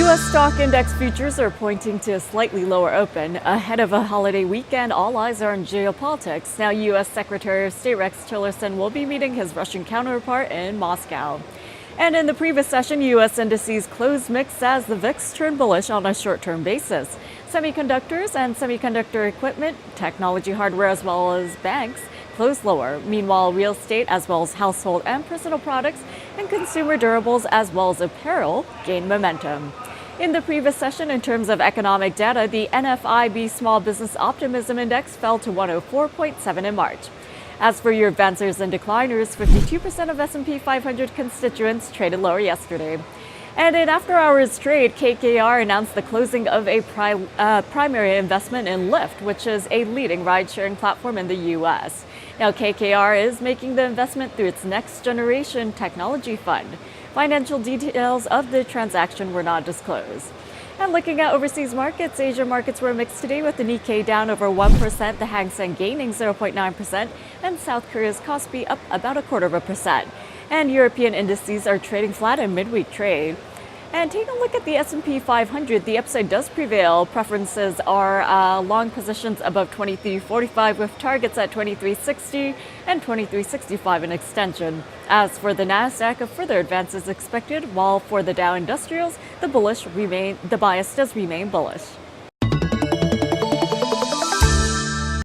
U.S. stock index futures are pointing to a slightly lower open. Ahead of a holiday weekend, all eyes are on geopolitics. Now, U.S. Secretary of State Rex Tillerson will be meeting his Russian counterpart in Moscow. And in the previous session, U.S. indices closed mixed as the VIX turned bullish on a short-term basis. Semiconductors and semiconductor equipment, technology hardware, as well as banks closed lower. Meanwhile, real estate, as well as household and personal products, and consumer durables, as well as apparel, gained momentum. In the previous session, in terms of economic data, the NFIB Small Business Optimism Index fell to 104.7 in March. As for your advancers and decliners, 52% of S&P 500 constituents traded lower yesterday. And in after-hours trade, KKR announced the closing of a primary investment in Lyft, which is a leading ride-sharing platform in the U.S. Now, KKR is making the investment through its next-generation technology fund. Financial details of the transaction were not disclosed. And looking at overseas markets, Asian markets were mixed today with the Nikkei down over 1%, the Hang Seng gaining 0.9%, and South Korea's Kospi up about 0.25%. And European indices are trading flat in midweek trade. And taking a look at the S&P 500, the upside does prevail. Preferences are long positions above 2345 with targets at 2360 and 2365 in extension. As for the Nasdaq, a further advance is expected, while for the Dow Industrials, the bias does remain bullish.